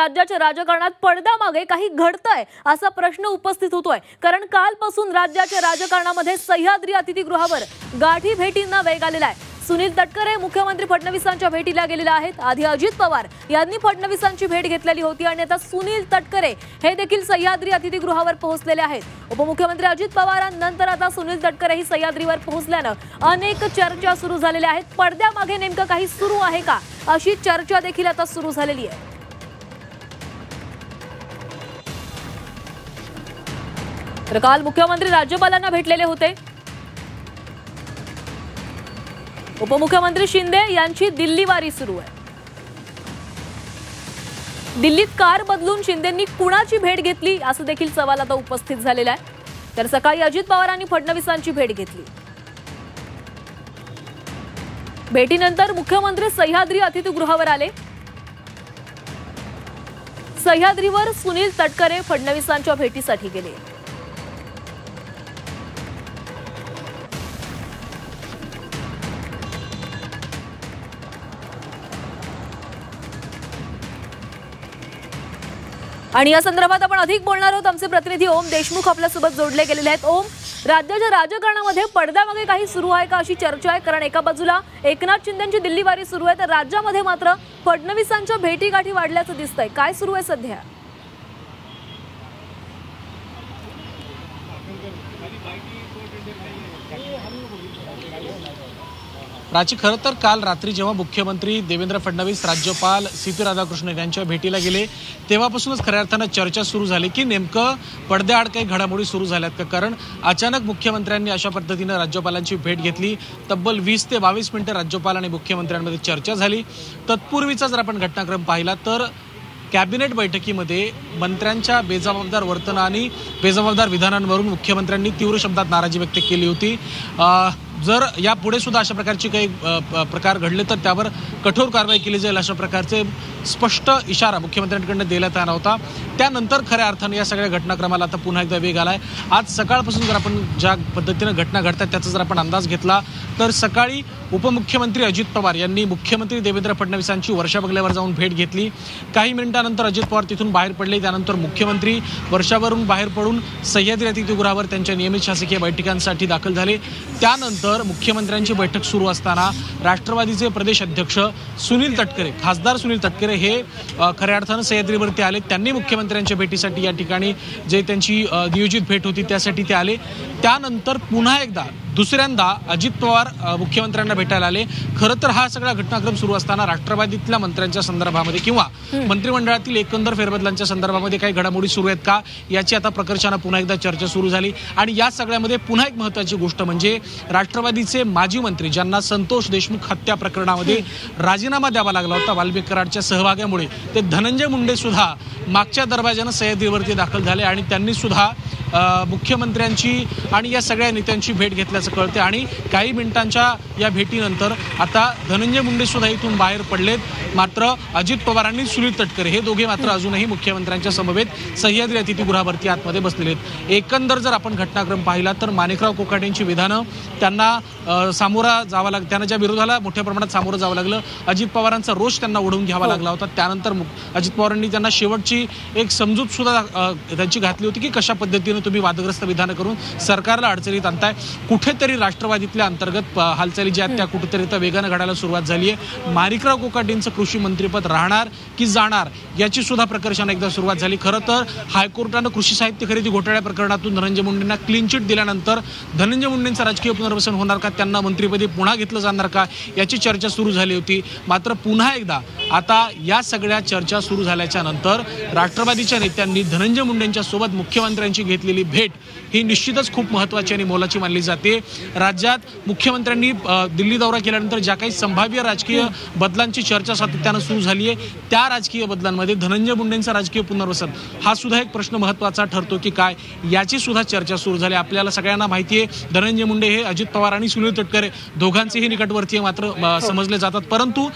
राज्याच्या राजकारणात पडद्यामागे काही घडतंय असा प्रश्न उपस्थित होतोय। कारण कालपासून राज्याच्या राजकारणामध्ये सह्याद्री अतिथीगृहावर गाठी भेटींना वेग आलेला आहे। सुनील तटकरे मुख्यमंत्री फडणवीसांच्या भेटीला गेलेले आहेत। आधी अजित पवार यांनी फडणवीसांची भेट घेतलेली होती आणि आता सुनील तटकरे हे देखील सह्याद्री अतिथीगृहावर पोहोचलेले आहेत। उपमुख्यमंत्री अजित पवारांनंतर आता सुनील तटकरे ही सह्याद्रीवर पोहोचल्यानं अनेक चर्चा सुरू झालेल्या आहेत। पडद्यामागे नेमकं काही सुरू आहे का अशी चर्चा देखील आता सुरू झालेली आहे। तर काल मुख्यमंत्री राज्यपालांना भेटलेले होते। उपमुख्यमंत्री शिंदे यांची दिल्लीवारी सुरू आहे। दिल्लीत कार बदलून शिंदेंनी कुणाची भेट घेतली असं देखील सवाल आता उपस्थित झालेला आहे। तर सकाळी अजित पवारांनी फडणवीसांची भेट घेतली। भेटीनंतर मुख्यमंत्री सह्याद्री अतिथीगृहावर आले। सह्याद्रीवर सुनील तटकरे फडणवीसांच्या भेटीसाठी गेले। आणि या संदर्भात आपण अधिक बोलणार आहोत। आमचे प्रतिनिधी ओम देशमुख आपल्यासोबत जोडले गेलेले आहेत। ओम, राज्याच्या राजकारणामध्ये पडद्यामागे काही सुरू आहे का अशी चर्चा आहे। कारण एका बाजूला एकनाथ शिंदेंची दिल्लीवारी सुरू आहे, तर राज्यामध्ये मात्र फडणवीसांच्या भेटीगाठी वाढल्याचं दिसतंय। काय सुरू आहे सध्या? प्राची, खरं तर काल रात्री जेव्हा मुख्यमंत्री देवेंद्र फडणवीस, राज्यपाल सी.पी. राधाकृष्णन यांच्या भेटीला गेले तेव्हापासूनच खऱ्या अर्थानं चर्चा सुरू झाली की नेमकं पडद्याआड काही घडामोडी सुरू झाल्यात का। कारण अचानक मुख्यमंत्र्यांनी अशा पद्धतीनं राज्यपालांची भेट घेतली। तब्बल 20 ते 22 मिनिटं राज्यपाल आणि मुख्यमंत्र्यांमध्ये चर्चा झाली। तत्पूर्वीचा जर आपण घटनाक्रम पाहिला तर कॅबिनेट बैठकीमध्ये मंत्र्यांच्या बेजबाबदार वर्तन आणि बेजबाबदार विधानांवरून मुख्यमंत्र्यांनी तीव्र शब्दात नाराजी व्यक्त केली होती। जर यापुढे सुद्धा अशा प्रकारचे काही प्रकार घडले तर त्यावर कठोर कारवाई केली जाईल अशा प्रकारचे स्पष्ट इशारा मुख्यमंत्र्यांकडून देण्यात आला होता। त्यानंतर खऱ्या अर्थाने या सगळ्या घटनाक्रमाला आता पुन्हा एकदा वेग आलाय। आज सकाळपासून जर आपण ज्या पद्धतीने घटना घडतात त्याचा जर आपण अंदाज घेतला तर सकाळी उपमुख्यमंत्री अजित पवार यांनी मुख्यमंत्री देवेंद्र फडणवीसांची वर्षा बंगल्यावर जाऊन भेट घेतली। काही मिनिटांनंतर अजित पवार तिथून बाहेर पडले। त्यानंतर मुख्यमंत्री वर्षावरून बाहेर पडून सह्याद्री अतिथीगृहावर त्यांच्या नियमित शासकीय बैठकांसाठी दाखल झाले। त्यानंतर मुख्यमंत्र्यांची बैठक सुरू असताना राष्ट्रवादीचे प्रदेश अध्यक्ष सुनील तटकरे, खासदार सुनील तटकरे हे खऱ्या अर्थानं सह्याद्रीवरती आले। त्यांनी मुख्यमंत्र्यांच्या भेटीसाठी या ठिकाणी जे त्यांची नियोजित भेट होती त्यासाठी ते आले। त्यानंतर पुन्हा एकदा दुसऱ्यांदा अजित पवार मुख्यमंत्र्यांना भेटायला आले। खरं तर हा सगळा घटनाक्रम सुरू असताना राष्ट्रवादीतल्या मंत्र्यांच्या संदर्भामध्ये किंवा मंत्रिमंडळातील एकंदर फेरबदलांच्या संदर्भामध्ये काही घडामोडी सुरू आहेत का याची आता प्रकर्षानं पुन्हा एकदा चर्चा सुरू झाली। आणि या सगळ्यामध्ये पुन्हा एक महत्त्वाची गोष्ट म्हणजे राष्ट्रवादीचे माजी मंत्री ज्यांना संतोष देशमुख हत्या प्रकरणामध्ये राजीनामा द्यावा लागला होता वाल्मिक कराडच्या सहभागामुळे, ते धनंजय मुंडे सुद्धा मागच्या दरवाजानं सह्याद्रीवरती दाखल झाले आणि त्यांनी सुद्धा मुख्यमंत्र्यांची आणि या सगळ्या नेत्यांची भेट घेतल्याचं कळते। आणि काही मिनिटांच्या या भेटीनंतर आता धनंजय मुंडे सुद्धा इथून बाहेर पडलेत। मात्र अजित पवारांनी सुनील तटकरे हे दोघे मात्र अजूनही मुख्यमंत्र्यांच्या समवेत सह्याद्री अतिथीगृहावरती आतमध्ये बसलेले आहेत। एकंदर जर आपण घटनाक्रम पाहिला तर माणिकराव कोकाटेंची विधानं त्यांना सामोरा जावं लागलं, त्यांना ज्या विरोधाला मोठ्या प्रमाणात सामोरं जावं लागलं, अजित पवारांचा रोष त्यांना ओढून घ्यावा लागला होता। त्यानंतर अजित पवारांनी त्यांना शेवटची एक समजूत सुद्धा त्यांची घातली होती की कशा पद्धतीने तुम्ही वादग्रस्त विधानं करून सरकारला अडचणीत आणताय। कुठेतरी राष्ट्रवादीतल्या अंतर्गत हालचाली ज्या त्या कुठेतरी त्या वेगानं घडायला सुरुवात झाली आहे। माणिकराव कोकाटेंचं कृषी मंत्रीपद राहणार की जाणार याची सुद्धा प्रकर्षानं एकदा सुरुवात झाली। खरं तर हायकोर्टानं कृषी साहित्य खरेदी घोटाळ्या प्रकरणातून धनंजय मुंडेंना क्लीन चिट दिल्यानंतर धनंजय मुंडेंचं राजकीय पुनर्वसन होणार का, त्यांना मंत्रिपदी पुन्हा घेतलं जाणार का याची चर्चा सुरू झाली होती। मात्र पुन्हा एकदा आता या सगळ्या चर्चा सुरू झाल्याच्या नंतर राष्ट्रवादीच्या नेत्यांनी धनंजय मुंडेंच्या सोबत मुख्यमंत्र्यांची घेतलेली भेट ही निश्चितच खूप महत्त्वाची आणि मोलाची मानली जाते। राज्यात मुख्यमंत्र्यांनी दिल्ली दौरा केल्यानंतर ज्या काही संभाव्य राजकीय बदलांची चर्चा सातत्यानं सुरू झाली आहे त्या राजकीय बदलांमध्ये धनंजय मुंडेंचं राजकीय पुनर्वसन हा सुद्धा एक प्रश्न महत्त्वाचा ठरतो की काय याची सुद्धा चर्चा सुरू झाली। आपल्याला सगळ्यांना माहिती आहे धनंजय मुंडे हे अजित पवार आणि सुनील तटकरे दोघांचेही निकटवर्तीय मात्र समजले जातात। परंतु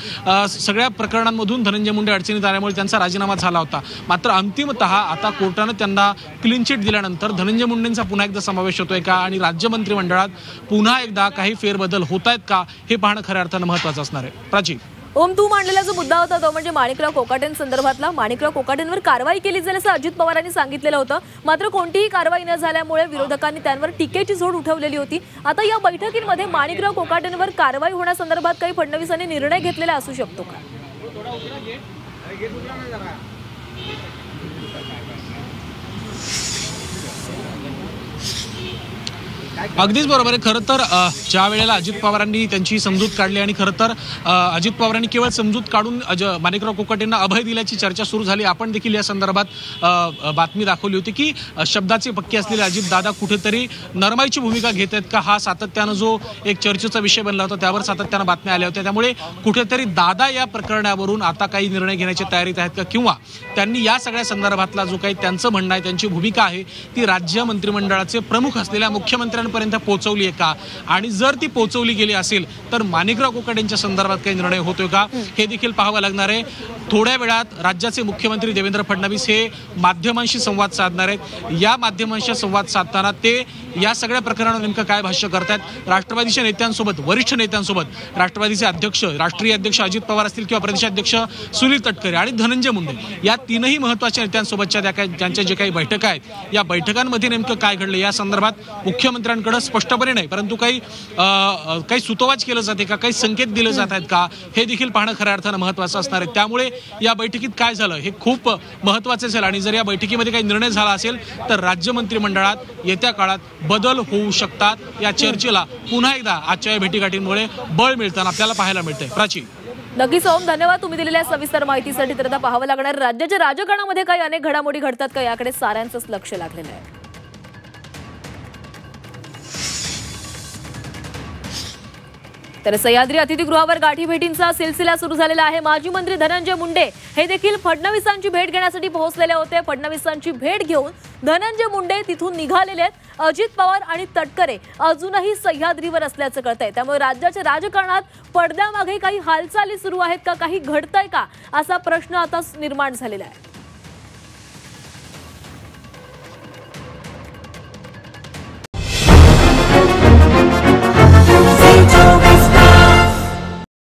सगळ्या प्रकरणांमधून धनंजय मुंडे अडचणीत आल्यामुळे त्यांचा राजीनामा झाला होता। मात्र अंतिमतः आता कोर्टानं त्यांना क्लीन चिट दिल्यानंतर धनंजय मुंडेंचा पुन्हा एकदा समावेश होतोय का आणि राज्य मंत्रिमंडळात पुन्हा एकदा काही फेरबदल होत आहेत का हे पाहणं खऱ्या अर्थानं महत्त्वाचं असणार आहे। प्राची, ओम, तू मांडलेला जो मुद्दा होता तो म्हणजे माणिकराव कोकाटेंसंदर्भातला. माणिकराव कोकाटेंवर कारवाई केली जाईल असं अजित पवारांनी सांगितलेलं होतं. मात्र कोणतीही कारवाई न झाल्यामुळे विरोधकांनी त्यांवर टीकेची झोड उठवलेली होती. आता या बैठकीमध्ये माणिकराव कोकाटेंवर कारवाई होण्यासंदर्भात काही फडणवीसांनी निर्णय घेतलेला असू शकतो का? अगदीच बरोबर आहे. खरं तर ज्या वेळेला अजित पवारांनी त्यांची समजूत काढली आणि खरं तर अजित पवारांनी केवळ समजूत काढून माणिकराव कोकाटेंना अभय दिल्याची चर्चा सुरू झाली. आपण देखील या संदर्भात बातमी दाखवली होती की शब्दाचे पक्के असलेले अजित दादा कुठेतरी नरमाईची भूमिका घेत आहेत का, हा सातत्यानं जो एक चर्चेचा विषय बनला होता त्यावर सातत्यानं बातम्या आल्या होत्या. त्यामुळे कुठेतरी दादा या प्रकरणावरून आता काही निर्णय घेण्याच्या तयारीत आहेत का, किंवा त्यांनी या सगळ्या संदर्भातला जो काही त्यांचं म्हणणं आहे, त्यांची भूमिका आहे ती राज्य मंत्रिमंडळाचे प्रमुख असलेल्या मुख्यमंत्र्यांपर्यंत पोहोचवली आहे का, आणि जर ती पोहोचवली गेली असेल तर माणिकराव कोकाटेंच्या संदर्भात काही निर्णय होतोय का हे देखील पाहावं लागणार आहे. थोड्या वेळात राज्याचे मुख्यमंत्री देवेंद्र फडणवीस हे माध्यमांशी संवाद साधणार आहेत. या माध्यमांशी संवाद साधताना ते या सगळ्या प्रकरणावर नेमकं काय भाष्य करतात, राष्ट्रवादीच्या नेत्यांसोबत, वरिष्ठ नेत्यांसोबत, राष्ट्रवादीचे अध्यक्ष, राष्ट्रीय अध्यक्ष अजित पवार असतील किंवा प्रदेशाध्यक्ष सुनील तटकरे आणि धनंजय मुंडे, या तीनही महत्वाच्या नेत्यांसोबतच्या त्यांच्या जे काही बैठका आहेत, या बैठकांमध्ये नेमकं काय घडलं या संदर्भात मुख्यमंत्र्यांकडे स्पष्टपणे नाही परंतु काही सुतोवाच केलं जाते का, काही संकेत दिले जात आहेत का, हे देखील पाहणं खऱ्या अर्थानं महत्वाचं असणार आहे. त्यामुळे या बैठकीत काय झालं हे खूप महत्वाचं असेल, आणि जर या बैठकीमध्ये काही निर्णय झाला असेल तर राज्य मंत्रिमंडळात येत्या काळात बदल होऊ शकतात. या चर्चेला पुन्हा एकदा आजच्या या भेटीगाठींमुळे बळ मिळताना आपल्याला पाहायला मिळतंय. प्राची. नक्कीच ओम, धन्यवाद तुम्ही दिलेल्या सविस्तर माहितीसाठी. तर आता पाहावं लागणार राज्याच्या राजकारणामध्ये काही अनेक घडामोडी घडतात का याकडे साऱ्यांचंच लक्ष लागलेलं आहे. तर सह्याद्री अतिथीगृहावर गाठीभेटींचा सिलसिला सुरू झालेला आहे. माजी मंत्री धनंजय मुंडे हे देखील फडणवीसांची भेट घेण्यासाठी पोहोचलेले होते. फडणवीसांची भेट घेऊन धनंजय मुंडे तिथून निघालेले आहेत. अजित पवार आणि तटकरे अजूनही सह्याद्रीवर असल्याचं कळतंय. त्यामुळे राज्याच्या राजकारणात पडद्यामागे काही हालचाली सुरू आहेत का, काही घडतंय का, असा प्रश्न आता निर्माण झालेला आहे.